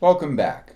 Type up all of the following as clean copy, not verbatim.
Welcome back.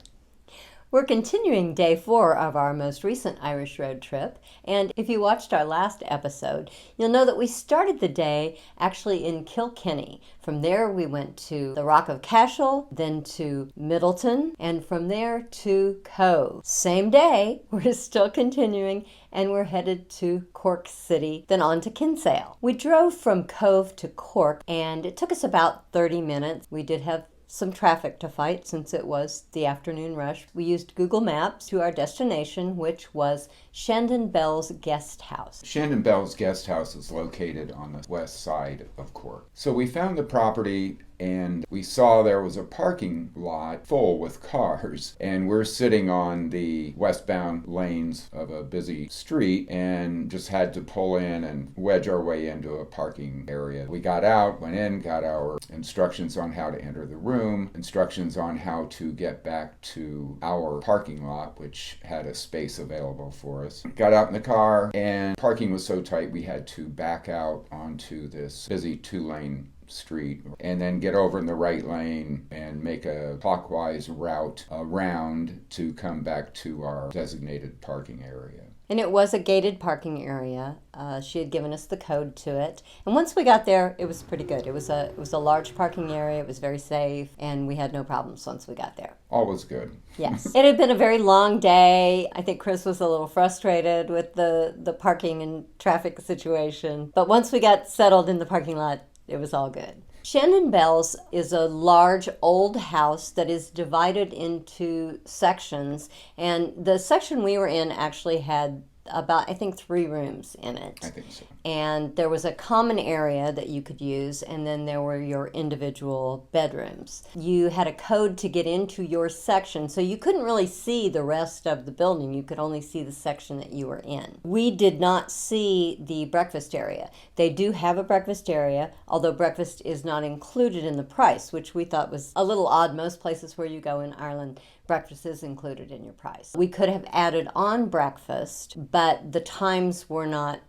We're continuing day 4 of our most recent Irish road trip, and if you watched our last episode, you'll know that we started the day actually in Kilkenny. From there we went to the Rock of Cashel, then to Middleton, and from there to Cove. Same day, we're still continuing, and we're headed to Cork City, then on to Kinsale. We drove from Cove to Cork, and it took us about 30 minutes. We did have some traffic to fight since it was the afternoon rush. We used Google Maps to our destination, which was Shandon Bells Guest House. Shandon Bells Guest House is located on the west side of Cork. So we found the property and we saw there was a parking lot full with cars, and we're sitting on the westbound lanes of a busy street and just had to pull in and wedge our way into a parking area. We got out, went in, got our instructions on how to enter the room, instructions on how to get back to our parking lot, which had a space available for us. Got out in the car, and parking was so tight we had to back out onto this busy 2-lane street and then get over in the right lane and make a clockwise route around to come back to our designated parking area. And it was a gated parking area. She had given us the code to it. And once we got there, it was pretty good. It was a large parking area. It was very safe, and we had no problems once we got there. All was good. Yes. It had been a very long day. I think Chris was a little frustrated with the parking and traffic situation. But once we got settled in the parking lot, it was all good. Shandon Bells is a large old house that is divided into sections, and the section we were in actually had about, I think, 3 rooms in it. I think so. And there was a common area that you could use, and then there were your individual bedrooms. You had a code to get into your section, so you couldn't really see the rest of the building. You could only see the section that you were in. We did not see the breakfast area. They do have a breakfast area, although breakfast is not included in the price, which we thought was a little odd. Most places where you go in Ireland, breakfast is included in your price. We could have added on breakfast, but the times were not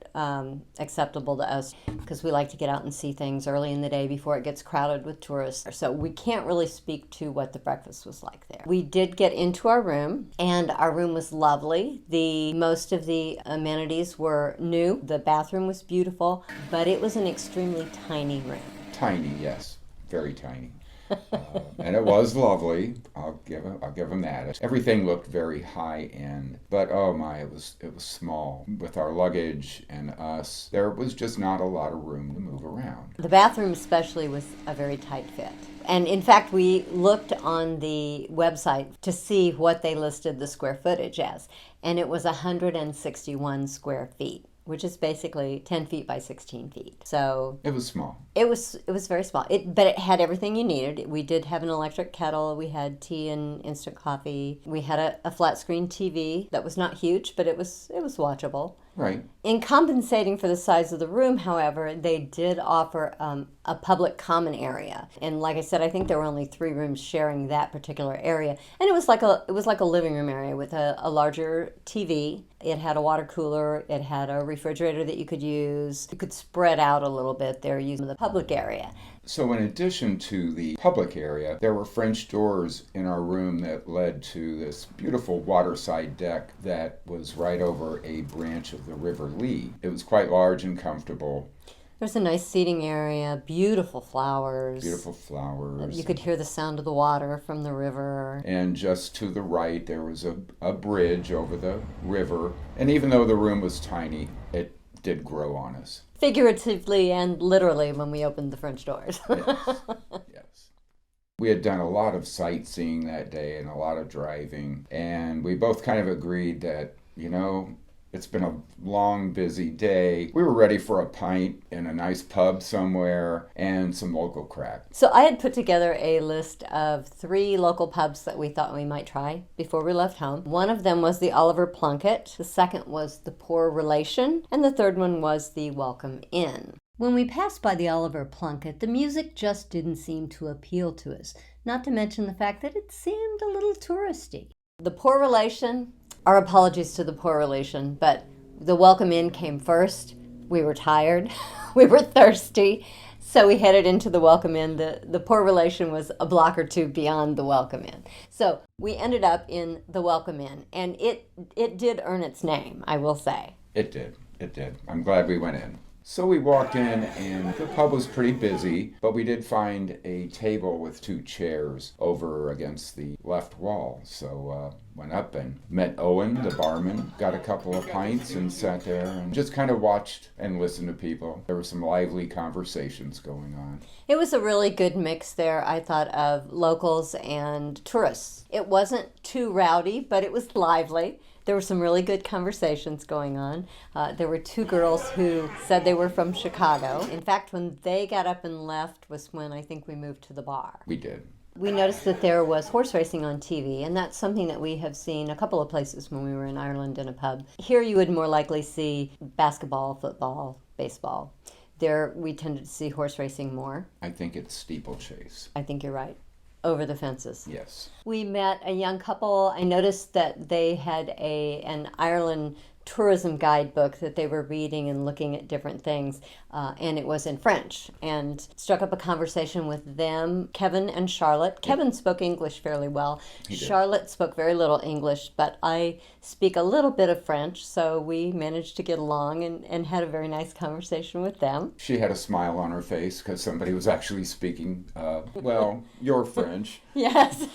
acceptable to us because we like to get out and see things early in the day before it gets crowded with tourists. So we can't really speak to what the breakfast was like there. We did get into our room, and our room was lovely. Most of the amenities were new. The bathroom was beautiful, but it was an extremely tiny room. Tiny, yes. Very tiny. And it was lovely. I'll give them that. Everything looked very high end, but oh my, it was small. With our luggage and us, there was just not a lot of room to move around. The bathroom especially was a very tight fit. And in fact, we looked on the website to see what they listed the square footage as, and it was 161 square feet, which is basically 10 feet by 16 feet. So it was small. It was very small. But it had everything you needed. We did have an electric kettle. We had tea and instant coffee. We had a flat screen TV that was not huge, but it was watchable. Right. In compensating for the size of the room, however, they did offer a public common area. And like I said, I think there were only 3 rooms sharing that particular area. And it was like a living room area with a larger TV. It had a water cooler. It had a refrigerator that you could use. You could spread out a little bit there using the public area. So in addition to the public area, there were French doors in our room that led to this beautiful waterside deck that was right over a branch of the River Lee. It was quite large and comfortable. There's a nice seating area, beautiful flowers. Beautiful flowers. You could hear the sound of the water from the river. And just to the right, there was a bridge over the river. And even though the room was tiny, it did grow on us. Figuratively and literally when we opened the French doors. Yes. We had done a lot of sightseeing that day and a lot of driving. And we both kind of agreed that, it's been a long, busy day. We were ready for a pint in a nice pub somewhere and some local crack. So I had put together a list of 3 local pubs that we thought we might try before we left home. One of them was the Oliver Plunkett. The second was the Poor Relation. And the third one was the Welcome Inn. When we passed by the Oliver Plunkett, the music just didn't seem to appeal to us, not to mention the fact that it seemed a little touristy. The Poor Relation, our apologies to the Poor Relation, but the Welcome Inn came first. We were tired. We were thirsty. So we headed into the Welcome Inn. The poor relation was a block or two beyond the Welcome Inn. So we ended up in the Welcome Inn, and it did earn its name, I will say. It did. I'm glad we went in. So we walked in, and the pub was pretty busy, but we did find a table with 2 chairs over against the left wall. So went up and met Owen, the barman, got a couple of pints and sat there and just kind of watched and listened to people. There were some lively conversations going on. It was a really good mix there, I thought, of locals and tourists. It wasn't too rowdy, but it was lively. There were some really good conversations going on. There were 2 girls who said they were from Chicago. In fact, when they got up and left was when I think we moved to the bar. We did. We noticed that there was horse racing on TV, and that's something that we have seen a couple of places when we were in Ireland in a pub. Here you would more likely see basketball, football, baseball. There we tended to see horse racing more. I think it's steeplechase. I think you're right. Over the fences. Yes. We met a young couple. I noticed that they had an Ireland tourism guidebook that they were reading and looking at different things, and it was in French, and struck up a conversation with them, Kevin and Charlotte. Kevin spoke English fairly well. Charlotte spoke very little English, but I speak a little bit of French, so we managed to get along and had a very nice conversation with them. She had a smile on her face because somebody was actually speaking, your French. Yes.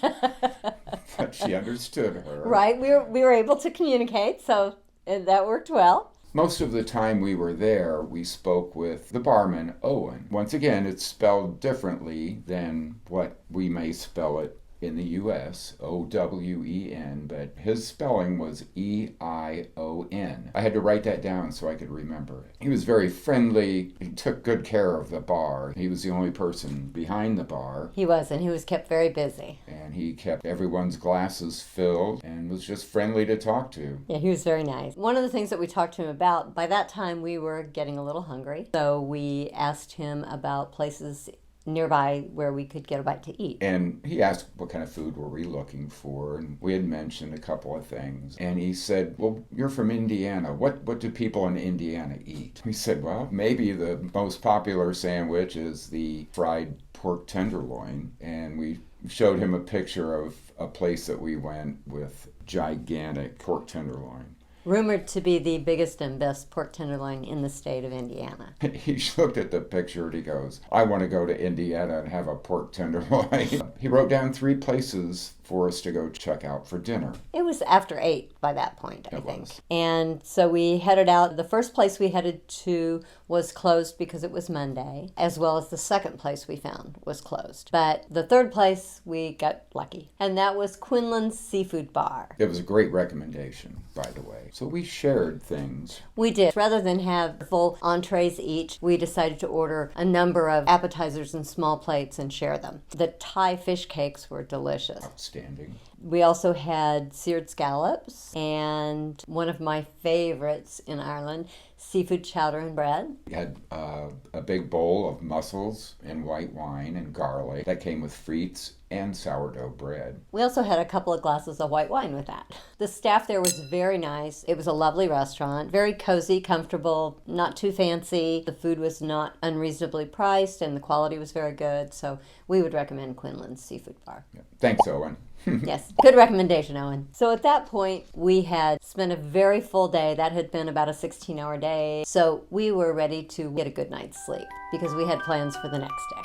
But she understood her. Right, we were able to communicate, so that worked well. Most of the time we were there, we spoke with the barman, Owen. Once again, it's spelled differently than what we may spell it in the U.S., O-W-E-N, but his spelling was E-I-O-N. I had to write that down so I could remember it. He was very friendly. He took good care of the bar. He was the only person behind the bar. He was, and he was kept very busy. And he kept everyone's glasses filled and was just friendly to talk to. Yeah, he was very nice. One of the things that we talked to him about, by that time we were getting a little hungry, so we asked him about places nearby where we could get a bite to eat. And he asked what kind of food were we looking for, and we had mentioned a couple of things. And he said, well, you're from Indiana. What do people in Indiana eat? We said, well, maybe the most popular sandwich is the fried pork tenderloin. And we showed him a picture of a place that we went with gigantic pork tenderloin. Rumored to be the biggest and best pork tenderloin in the state of Indiana. He looked at the picture and he goes, I want to go to Indiana and have a pork tenderloin. He wrote down 3 places for us to go check out for dinner. It was after 8 by that point, I think. Was. And so we headed out. The first place we headed to was closed because it was Monday, as well as the second place we found was closed. But the third place, we got lucky. And that was Quinlan's Seafood Bar. It was a great recommendation, by the way. So we shared things. We did. Rather than have full entrees each, we decided to order a number of appetizers in small plates and share them. The Thai fish cakes were delicious. Outstanding. We also had seared scallops and one of my favorites in Ireland, seafood chowder and bread. We had a big bowl of mussels and white wine and garlic that came with frites and sourdough bread. We also had a couple of glasses of white wine with that. The staff there was very nice. It was a lovely restaurant, very cozy, comfortable, not too fancy. The food was not unreasonably priced and the quality was very good. So we would recommend Quinlan's Seafood Bar. Yeah. Thanks, Owen. Yes, good recommendation, Owen. So at that point, we had spent a very full day. That had been about a 16-hour day. So we were ready to get a good night's sleep because we had plans for the next day.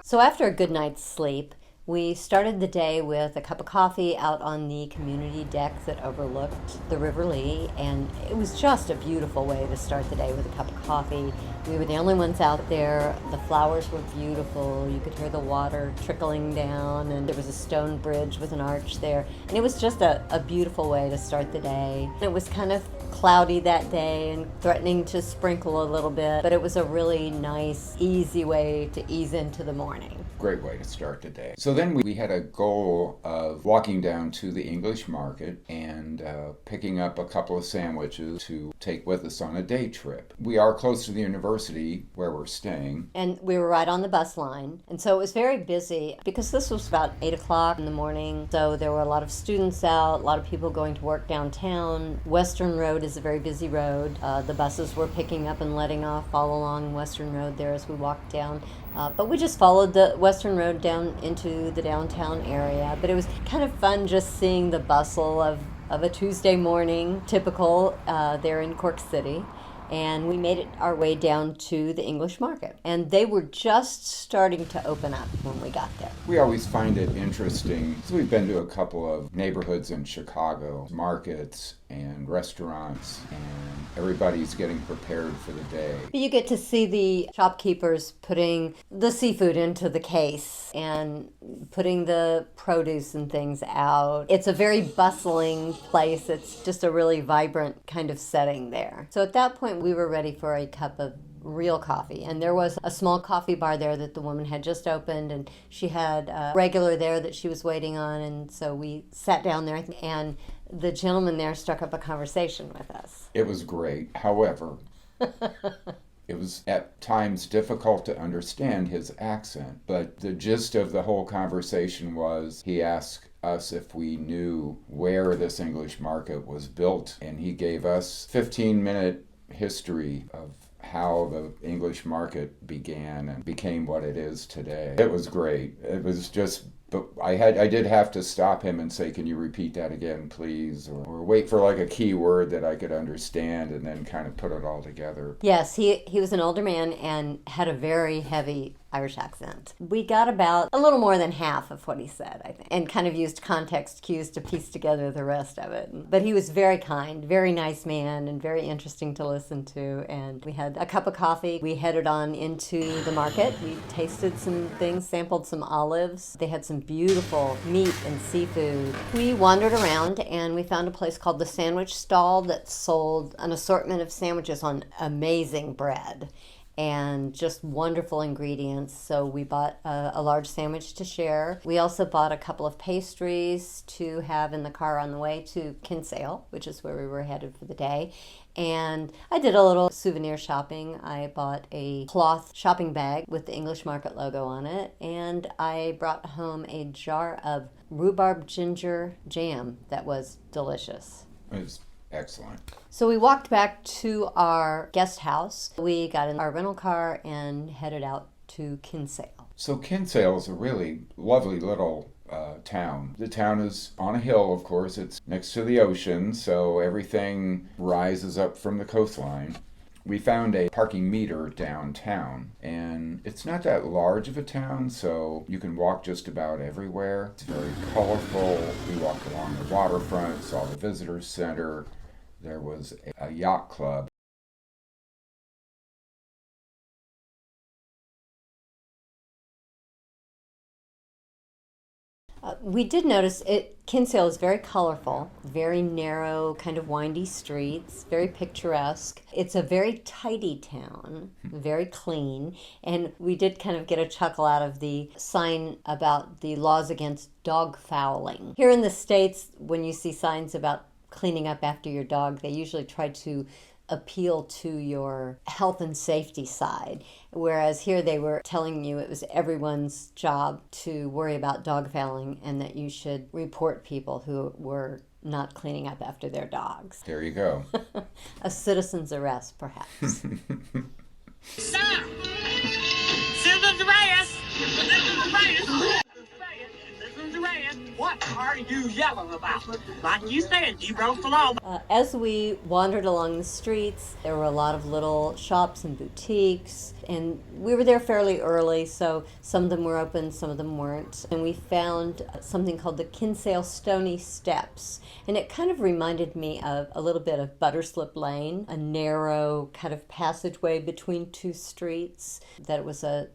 So after a good night's sleep, we started the day with a cup of coffee out on the community deck that overlooked the River Lee, and it was just a beautiful way to start the day with a cup of coffee. We were the only ones out there. The flowers were beautiful. You could hear the water trickling down, and there was a stone bridge with an arch there. And it was just a beautiful way to start the day. It was kind of cloudy that day and threatening to sprinkle a little bit, but it was a really nice, easy way to ease into the morning. Great way to start the day. So then we had a goal of walking down to the English market and picking up a couple of sandwiches to take with us on a day trip. We are close to the university where we're staying. And we were right on the bus line. And so it was very busy because this was about 8 o'clock in the morning. So there were a lot of students out, a lot of people going to work downtown. Western Road is a very busy road. The buses were picking up and letting off all along Western Road there as we walked down. But we just followed the Western Road down into the downtown area. But it was kind of fun just seeing the bustle of a Tuesday morning, typical there in Cork City. And we made our way down to the English market. And they were just starting to open up when we got there. We always find it interesting. So we've been to a couple of neighborhoods in Chicago, markets and restaurants, and everybody's getting prepared for the day. You get to see the shopkeepers putting the seafood into the case and putting the produce and things out. It's a very bustling place. It's just a really vibrant kind of setting there. So at that point, we were ready for a cup of real coffee. And there was a small coffee bar there that the woman had just opened, and she had a regular there that she was waiting on. And so we sat down there, and the gentleman there struck up a conversation with us. It was great. However, it was at times difficult to understand his accent, but the gist of the whole conversation was he asked us if we knew where this English market was built, and he gave us 15-minute history of how the English market began and became what it is today. It was great. It was just, but I did have to stop him and say, can you repeat that again, please? Or wait for like a key word that I could understand and then kind of put it all together. Yes, he was an older man and had a very heavy Irish accent. We got about a little more than half of what he said, I think, and kind of used context cues to piece together the rest of it. But he was very kind, very nice man, and very interesting to listen to. And we had a cup of coffee. We headed on into the market. We tasted some things, sampled some olives. They had some beautiful meat and seafood. We wandered around and we found a place called the Sandwich Stall that sold an assortment of sandwiches on amazing bread and just wonderful ingredients. So we bought a large sandwich to share. We also bought a couple of pastries to have in the car on the way to Kinsale, which is where we were headed for the day. And I did a little souvenir shopping. I bought a cloth shopping bag with the English Market logo on it, and I brought home a jar of rhubarb ginger jam that was delicious. It was excellent. So we walked back to our guest house. We got in our rental car and headed out to Kinsale. So Kinsale is a really lovely little town. The town is on a hill, of course. It's next to the ocean, so everything rises up from the coastline. We found a parking meter downtown, and it's not that large of a town, so you can walk just about everywhere. It's very colorful. We walked along the waterfront, saw the visitor center. There was a yacht club. We did notice Kinsale is very colorful, very narrow, kind of windy streets, very picturesque. It's a very tidy town, very clean, and we did kind of get a chuckle out of the sign about the laws against dog fouling. Here in the States, when you see signs about cleaning up after your dog, they usually try to appeal to your health and safety side, whereas here they were telling you it was everyone's job to worry about dog fouling and that you should report people who were not cleaning up after their dogs. There you go. A citizen's arrest, perhaps. Stop! Citizens arrest! Citizens arrest! Citizens arrest! What are you yelling about? Like you said, you broke the law. As we wandered along the streets, there were a lot of little shops and boutiques, and we were there fairly early, so some of them were open, some of them weren't. And we found something called the Kinsale Stoney Steps, and it kind of reminded me of a little bit of Butterslip Lane, a narrow kind of passageway between two streets that was a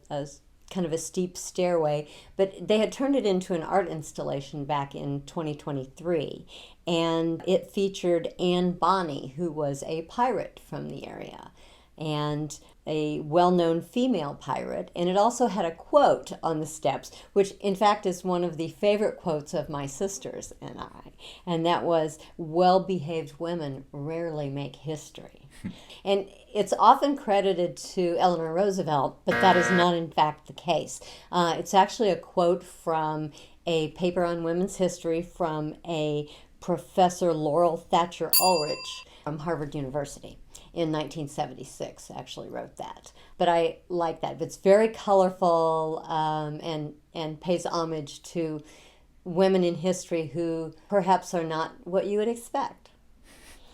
kind of a steep stairway, but they had turned it into an art installation back in 2023, and it featured Anne Bonny, who was a pirate from the area. and a well-known female pirate, and it also had a quote on the steps, which in fact is one of the favorite quotes of my sisters and I, and that was, "Well-behaved women rarely make history." And it's often credited to Eleanor Roosevelt, but that is not in fact the case. It's actually a quote from a paper on women's history from a Professor Laurel Thatcher Ulrich from Harvard University. In 1976, actually wrote that. But I like that. It's very colorful and pays homage to women in history who perhaps are not what you would expect.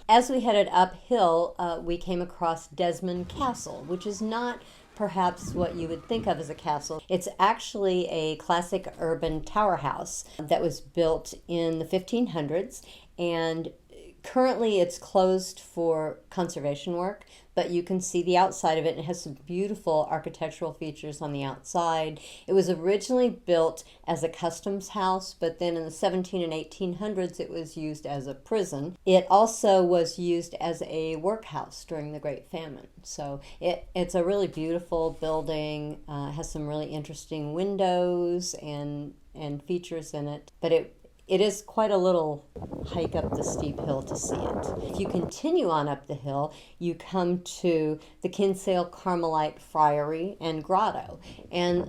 As we headed uphill, we came across Desmond Castle, which is not perhaps what you would think of as a castle. It's actually a classic urban tower house that was built in the 1500s, and currently it's closed for conservation work, but you can see the outside of it. It has some beautiful architectural features on the outside. It was originally built as a customs house, but then in the 17 and 1800s it was used as a prison. It also was used as a workhouse during the Great Famine. So it's a really beautiful building, has some really interesting windows and features in it, but it is quite a little hike up the steep hill to see it. If you continue on up the hill, you come to the Kinsale Carmelite Friary and Grotto. And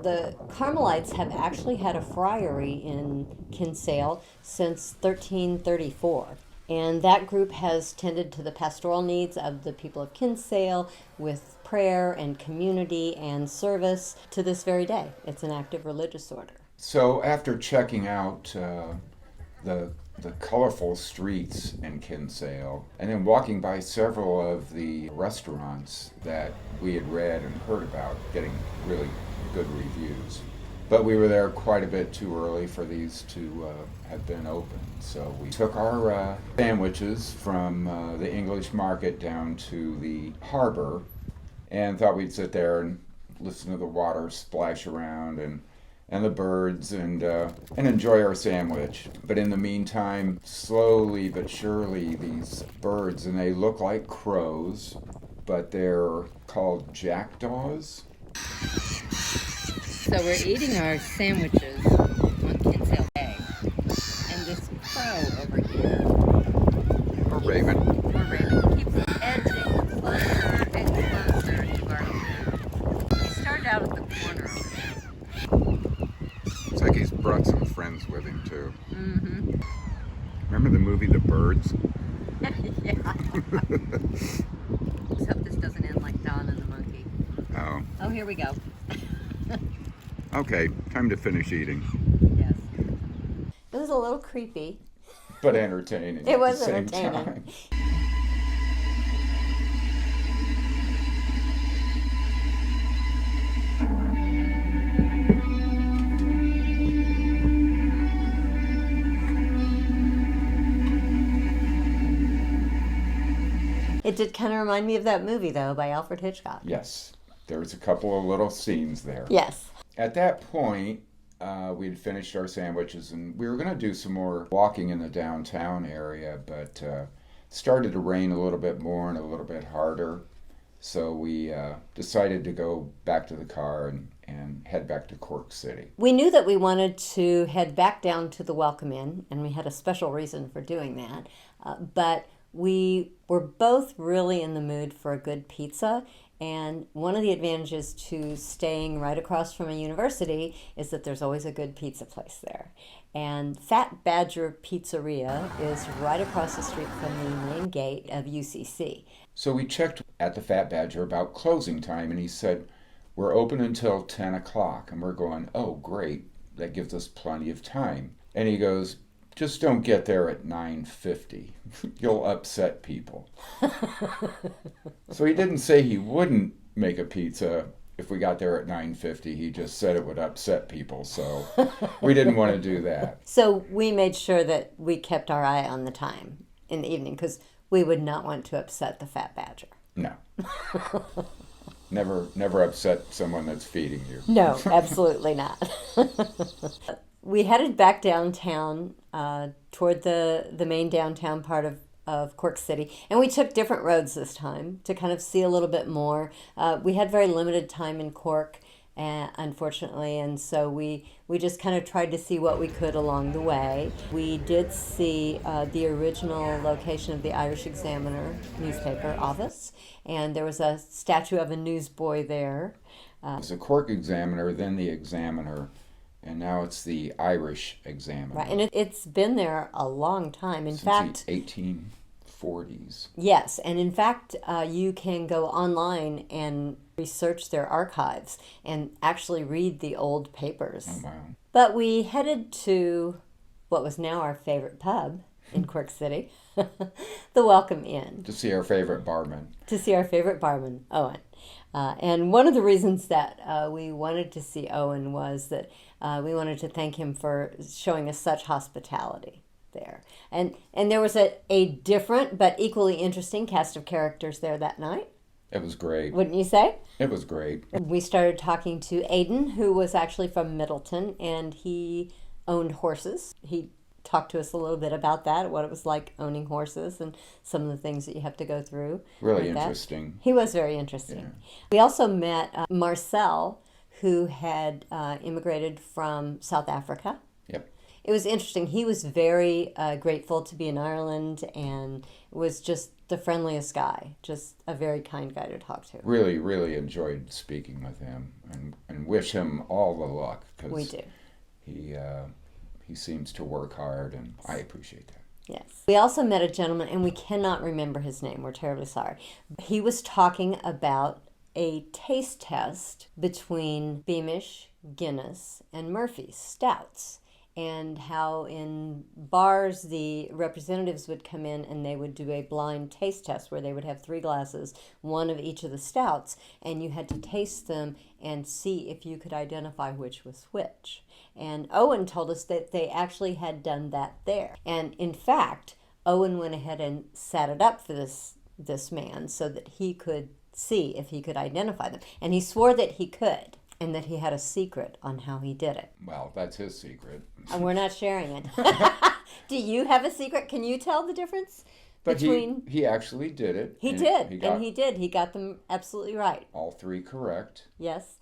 the Carmelites have actually had a friary in Kinsale since 1334. And that group has tended to the pastoral needs of the people of Kinsale with prayer and community and service to this very day. It's an active religious order. So after checking out the colorful streets in Kinsale, and then walking by several of the restaurants that we had read and heard about getting really good reviews, but we were there quite a bit too early for these to have been open. So we took our sandwiches from the English market down to the harbor and thought we'd sit there and listen to the water splash around and the birds and enjoy our sandwich. But in the meantime, slowly but surely, these birds, and they look like crows, but they're called jackdaws. So we're eating our sandwiches on Kinsale Bay, and this crow over here, Or raven. keeps edging closer and closer to our food. He started out at the corner over there. Looks like he's brought some friends with him too. Mm-hmm. Remember the movie The Birds? Yeah. Except this doesn't end like Don and the Monkey. Oh. Oh, here we go. Okay, time to finish eating. Yes. It was a little creepy. But entertaining. It was at the same entertaining. time. It did kind of remind me of that movie, though, by Alfred Hitchcock. Yes, there was a couple of little scenes there. Yes. At that point, we had finished our sandwiches and we were going to do some more walking in the downtown area, but it started to rain a little bit more and a little bit harder. So we decided to go back to the car and head back to Cork City. We knew that we wanted to head back down to the Welcome Inn, and we had a special reason for doing that. But we were both really in the mood for a good pizza, and one of the advantages to staying right across from a university is that there's always a good pizza place there. And Fat Badger Pizzeria is right across the street from the main gate of UCC. So we checked at the Fat Badger about closing time, and he said, we're open until 10 o'clock. And we're going, oh, great, that gives us plenty of time. And he goes, just don't get there at 9:50. You'll upset people. So he didn't say he wouldn't make a pizza if we got there at 9:50. He just said it would upset people. So we didn't want to do that. So we made sure that we kept our eye on the time in the evening because we would not want to upset the Fat Badger. No. Never upset someone that's feeding you. No, absolutely not. We headed back downtown toward the main downtown part of Cork City. And we took different roads this time to kind of see a little bit more. We had very limited time in Cork, unfortunately, and so we just kind of tried to see what we could along the way. We did see the original location of the Irish Examiner newspaper office, and there was a statue of a newsboy there. It was a Cork Examiner, then the Examiner, and now it's the Irish Examiner. Right, and it's been there a long time. In fact, the 1840s. Yes, and in fact, you can go online and research their archives and actually read the old papers. Oh, wow. But we headed to what was now our favorite pub in Cork City, the Welcome Inn. To see our favorite barman. To see our favorite barman, Owen. And one of the reasons that we wanted to see Owen was that we wanted to thank him for showing us such hospitality there. And there was a different but equally interesting cast of characters there that night. It was great. Wouldn't you say? It was great. We started talking to Aidan, who was actually from Middleton, and he owned horses. He talked to us a little bit about that, what it was like owning horses and some of the things that you have to go through. Really interesting. He was very interesting. Yeah. We also met Marcel, who had immigrated from South Africa. Yep. It was interesting. He was very grateful to be in Ireland and was just the friendliest guy, just a very kind guy to talk to. Really, really enjoyed speaking with him and wish him all the luck. 'Cause we do. He seems to work hard, and I appreciate that. Yes. We also met a gentleman, and we cannot remember his name. We're terribly sorry. He was talking about a taste test between Beamish, Guinness, and Murphy's stouts, and how in bars the representatives would come in and they would do a blind taste test where they would have 3 glasses, one of each of the stouts, and you had to taste them and see if you could identify which was which. And Owen told us that they actually had done that there. And in fact, Owen went ahead and set it up for this man so that he could see if he could identify them. And he swore that he could, and that he had a secret on how he did it. Well, that's his secret. And we're not sharing it. Do you have a secret? Can you tell the difference between... But he actually did it. He did. He got them absolutely right. All 3 correct. Yes.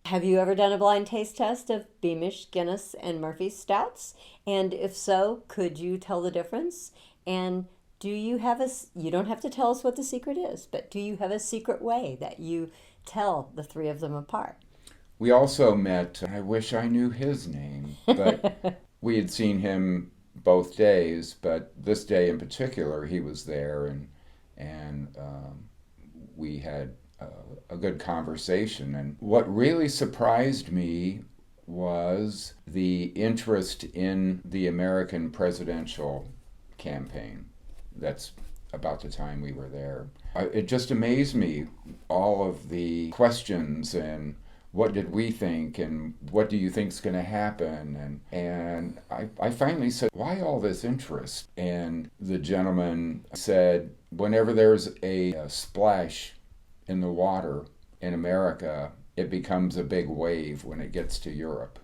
Have you ever done a blind taste test of Beamish, Guinness, and Murphy's stouts? And if so, could you tell the difference? And do you have you don't have to tell us what the secret is, but do you have a secret way that you tell the 3 of them apart? We also met, I wish I knew his name, but we had seen him both days, but this day in particular he was there, and we had a good conversation. And what really surprised me was the interest in the American presidential campaign. That's about the time we were there. It just amazed me, all of the questions and what did we think and what do you think's going to happen, and I finally said, why all this interest? And the gentleman said, whenever there's a splash in the water in America, it becomes a big wave when it gets to Europe.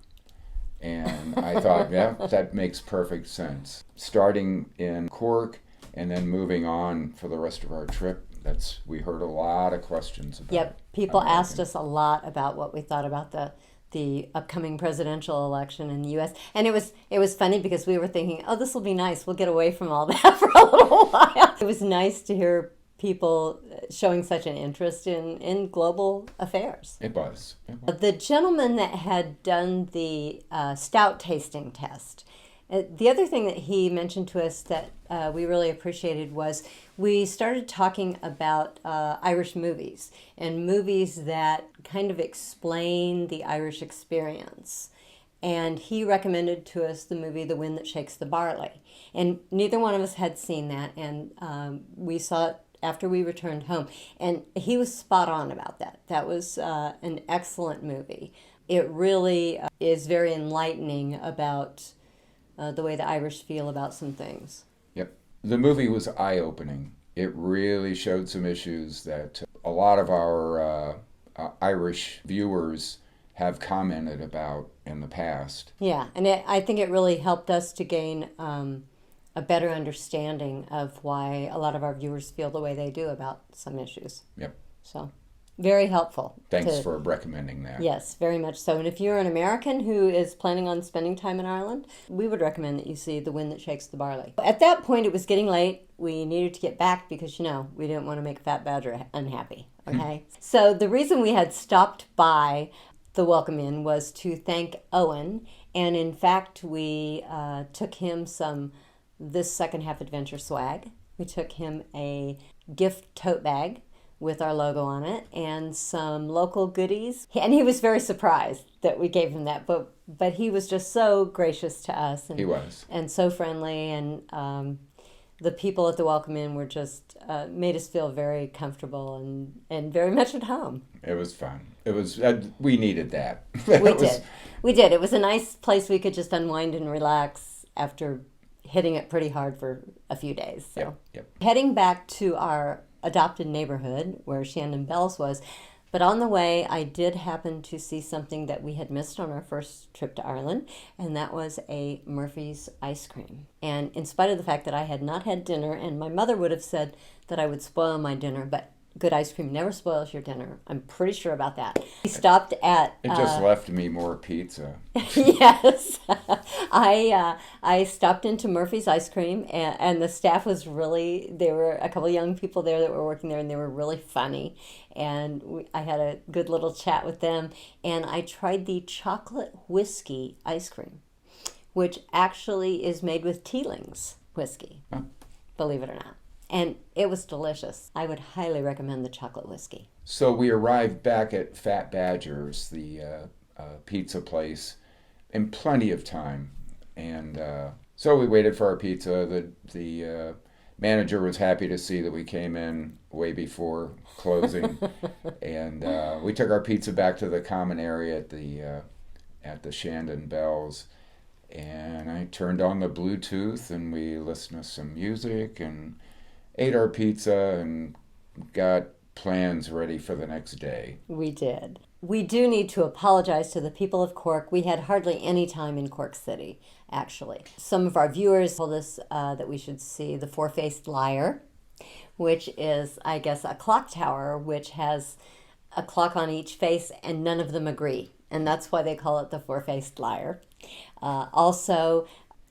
And I thought, yeah, that makes perfect sense. Starting in Cork and then moving on for the rest of our trip, we heard a lot of questions about. Yep, people American. asked us a lot about what we thought about the upcoming presidential election in the U.S. And it was funny because we were thinking, oh, this will be nice. We'll get away from all that for a little while. It was nice to hear people showing such an interest in global affairs. It was. The gentleman that had done the stout tasting test, the other thing that he mentioned to us that we really appreciated was we started talking about Irish movies and movies that kind of explain the Irish experience. And he recommended to us the movie The Wind That Shakes the Barley. And neither one of us had seen that, and we saw it after we returned home. And he was spot on about that. That was an excellent movie. It really is very enlightening about the way the Irish feel about some things. Yep. The movie was eye-opening. It really showed some issues that a lot of our Irish viewers have commented about in the past. Yeah, and I think it really helped us to gain a better understanding of why a lot of our viewers feel the way they do about some issues. Yep. So, very helpful. Thanks for recommending that. Yes, very much so. And if you're an American who is planning on spending time in Ireland, we would recommend that you see The Wind That Shakes the Barley. At that point, it was getting late. We needed to get back because, we didn't want to make Fat Badger unhappy. Okay? So the reason we had stopped by the Welcome Inn was to thank Owen. And in fact, we took him some This Second Half Adventure swag. We took him a gift tote bag with our logo on it and some local goodies. And he was very surprised that we gave him that, but he was just so gracious to us. And, he was. And so friendly, and the people at the Welcome Inn were just, made us feel very comfortable and very much at home. It was fun. It was, we needed that. We did. It was a nice place we could just unwind and relax after hitting it pretty hard for a few days. So. Yep. Heading back to our adopted neighborhood where Shandon Bells was, but on the way I did happen to see something that we had missed on our first trip to Ireland, and that was a Murphy's ice cream. And in spite of the fact that I had not had dinner, and my mother would have said that I would spoil my dinner, but good ice cream never spoils your dinner. I'm pretty sure about that. We stopped at... It just left me more pizza. Yes. I stopped into Murphy's Ice Cream, and the staff was really... There were a couple of young people there that were working there, and they were really funny. And I had a good little chat with them. And I tried the chocolate whiskey ice cream, which actually is made with Teeling's whiskey, believe it or not. And it was delicious. I would highly recommend the chocolate whiskey. So we arrived back at Fat Badger's, the pizza place, in plenty of time. And so we waited for our pizza. The manager was happy to see that we came in way before closing. And we took our pizza back to the common area at the Shandon Bells. And I turned on the Bluetooth and we listened to some music and ate our pizza and got plans ready for the next day. We did. We do need to apologize to the people of Cork. We had hardly any time in Cork City, actually. Some of our viewers told us that we should see the Four-Faced Liar, which is, I guess, a clock tower which has a clock on each face and none of them agree. And that's why they call it the Four-Faced Liar. Also,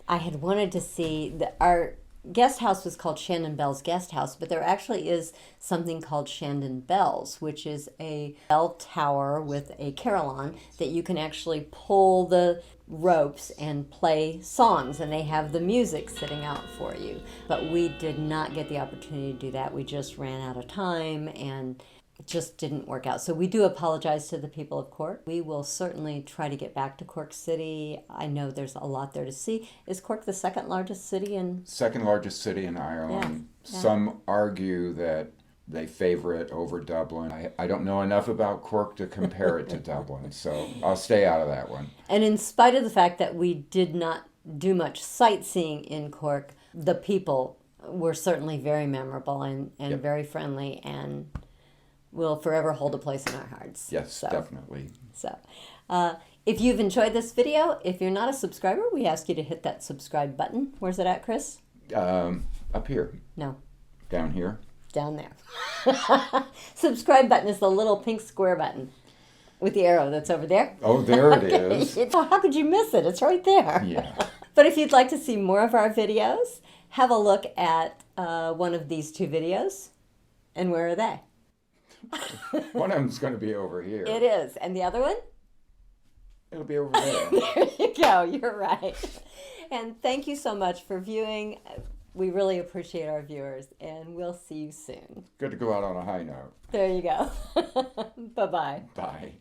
I had wanted to see our guest house was called Shandon Bells Guest House, but there actually is something called Shandon Bells, which is a bell tower with a carillon that you can actually pull the ropes and play songs, and they have the music sitting out for you. But we did not get the opportunity to do that. We just ran out of time, and it just didn't work out. So we do apologize to the people of Cork. We will certainly try to get back to Cork City. I know there's a lot there to see. Is Cork the second largest city in... Second largest city in Ireland. Yeah. Some argue that they favor it over Dublin. I don't know enough about Cork to compare it to Dublin, so I'll stay out of that one. And in spite of the fact that we did not do much sightseeing in Cork, the people were certainly very memorable and Yep. very friendly, and will forever hold a place in our hearts. Yes, definitely. So, if you've enjoyed this video, if you're not a subscriber, we ask you to hit that subscribe button. Where's it at, Chris? Up here. No. Down here. Down there. Subscribe button is the little pink square button with the arrow that's over there. Oh, there it is. How could you miss it? It's right there. Yeah. But if you'd like to see more of our videos, have a look at one of these two videos. And where are they? One of them's going to be over here. It is. And the other one? It'll be over there. There you go. You're right. And thank you so much for viewing. We really appreciate our viewers, and we'll see you soon. Good to go out on a high note. There you go. Bye-bye. Bye.